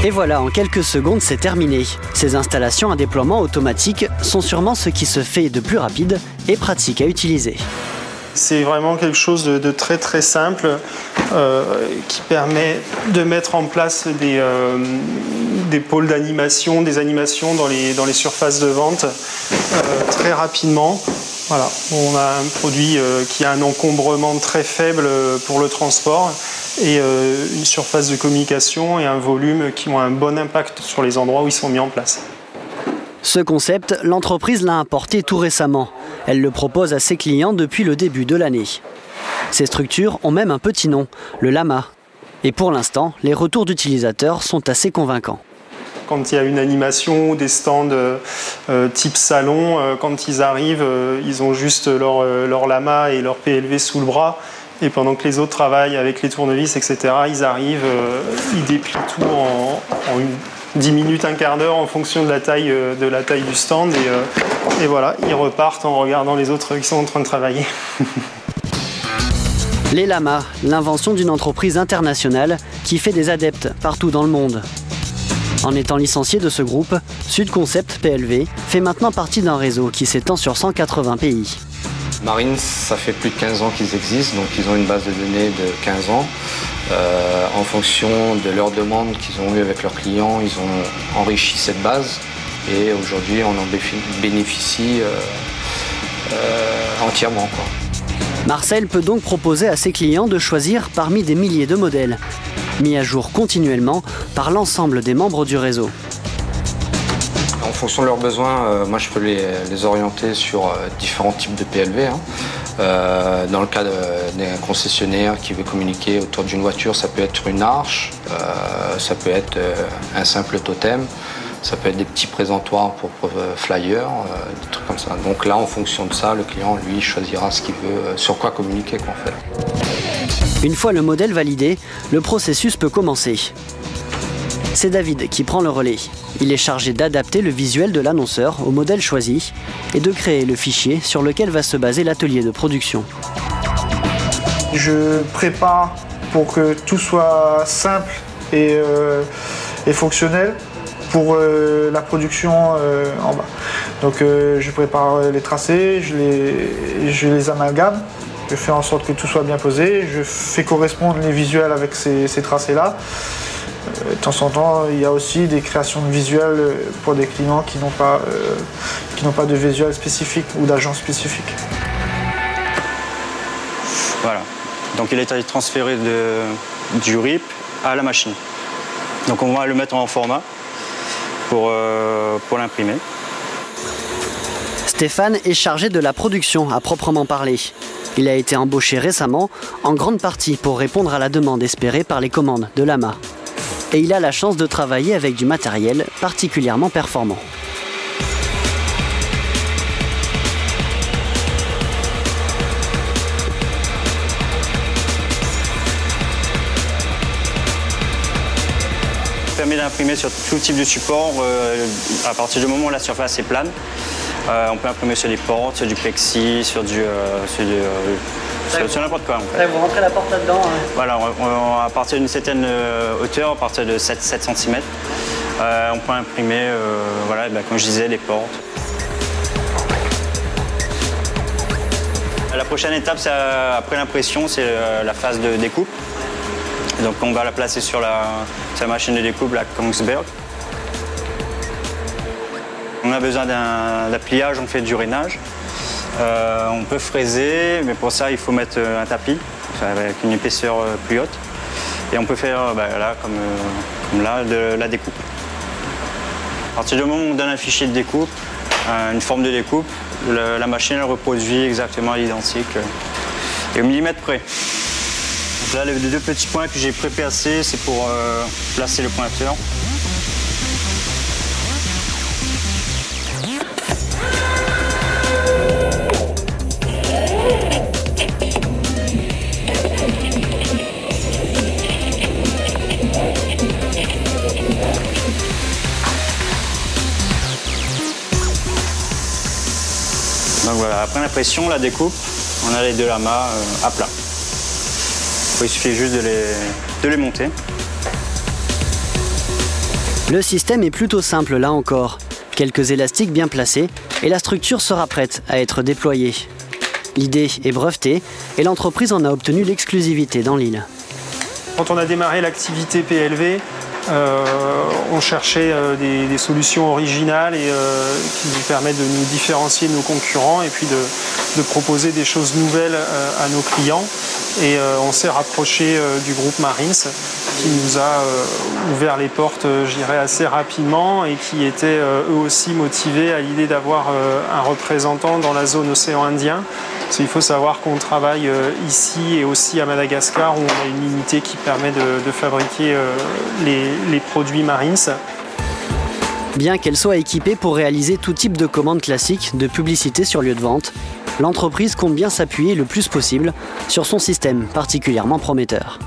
Et voilà, en quelques secondes, c'est terminé. Ces installations à déploiement automatique sont sûrement ce qui se fait de plus rapide et pratique à utiliser. C'est vraiment quelque chose de très très simple qui permet de mettre en place des pôles d'animation, des animations dans les surfaces de vente très rapidement. Voilà, on a un produit qui a un encombrement très faible pour le transport et une surface de communication et un volume qui ont un bon impact sur les endroits où ils sont mis en place. Ce concept, l'entreprise l'a importé tout récemment. Elle le propose à ses clients depuis le début de l'année. Ces structures ont même un petit nom, le Lama. Et pour l'instant, les retours d'utilisateurs sont assez convaincants. Quand il y a une animation ou des stands type salon, quand ils arrivent, ils ont juste leur lama et leur PLV sous le bras. Et pendant que les autres travaillent avec les tournevis, etc., ils arrivent, ils déplient tout en 10 minutes, un quart d'heure en fonction de la taille du stand. Et voilà, ils repartent en regardant les autres qui sont en train de travailler. Les Lamas, l'invention d'une entreprise internationale qui fait des adeptes partout dans le monde. En étant licencié de ce groupe, Sud Concept PLV fait maintenant partie d'un réseau qui s'étend sur 180 pays. Marines, ça fait plus de 15 ans qu'ils existent, donc ils ont une base de données de 15 ans. En fonction de leurs demandes qu'ils ont eues avec leurs clients, ils ont enrichi cette base et aujourd'hui on en bénéficie entièrement, quoi. Marcel peut donc proposer à ses clients de choisir parmi des milliers de modèles, mis à jour continuellement par l'ensemble des membres du réseau. En fonction de leurs besoins, moi je peux les orienter sur différents types de PLV. Dans le cas d'un concessionnaire qui veut communiquer autour d'une voiture, ça peut être une arche, ça peut être un simple totem, ça peut être des petits présentoirs pour flyers, des trucs comme ça. Donc là, en fonction de ça, le client, lui, choisira ce qu'il veut, sur quoi communiquer, en fait. Une fois le modèle validé, le processus peut commencer. C'est David qui prend le relais. Il est chargé d'adapter le visuel de l'annonceur au modèle choisi et de créer le fichier sur lequel va se baser l'atelier de production. Je prépare pour que tout soit simple et fonctionnel pour la production en bas. Donc je prépare les tracés, je les amalgame, je fais en sorte que tout soit bien posé, je fais correspondre les visuels avec ces tracés-là. De temps en temps, il y a aussi des créations de visuels pour des clients qui n'ont pas de visuel spécifique ou d'agence spécifique. Voilà. Donc il est transféré du RIP à la machine. Donc on va le mettre en format pour l'imprimer. Stéphane est chargé de la production à proprement parler. Il a été embauché récemment, en grande partie pour répondre à la demande espérée par les commandes de Lama. Et il a la chance de travailler avec du matériel particulièrement performant. Ça permet d'imprimer sur tout type de support à partir du moment où la surface est plane. On peut imprimer sur des portes, sur du plexi, sur n'importe quoi. En fait. Vous rentrez la porte là-dedans. Hein. Voilà, à partir d'une certaine hauteur, à partir de 7 cm, on peut imprimer, voilà, comme je disais, les portes. La prochaine étape, après l'impression, c'est la phase de découpe. Donc on va la placer sur la machine de découpe, la Kongsberg. On a besoin d'un pliage, on fait du rainage. On peut fraiser, mais pour ça il faut mettre un tapis avec une épaisseur plus haute. Et on peut faire là, comme là, de la découpe. À partir du moment où on donne un fichier de découpe, une forme de découpe, la machine elle reproduit exactement à l'identique et au millimètre près. Donc là, les deux petits points que j'ai pré-placés, c'est pour placer le pointeur. Donc voilà, après l'impression, la découpe, on a les deux lamas à plat. Il suffit juste de les monter. Le système est plutôt simple là encore. Quelques élastiques bien placés et la structure sera prête à être déployée. L'idée est brevetée et l'entreprise en a obtenu l'exclusivité dans l'île. Quand on a démarré l'activité PLV, on cherchait des solutions originales et qui nous permettent de nous différencier de nos concurrents et puis de proposer des choses nouvelles à nos clients. Et on s'est rapproché du groupe Marins qui nous a ouvert les portes, je dirais, assez rapidement et qui étaient eux aussi motivés à l'idée d'avoir un représentant dans la zone océan Indien. Parce qu'il faut savoir qu'on travaille ici et aussi à Madagascar où on a une unité qui permet de fabriquer les produits Marins. Bien qu'elle soit équipée pour réaliser tout type de commandes classiques de publicité sur lieu de vente, l'entreprise compte bien s'appuyer le plus possible sur son système particulièrement prometteur.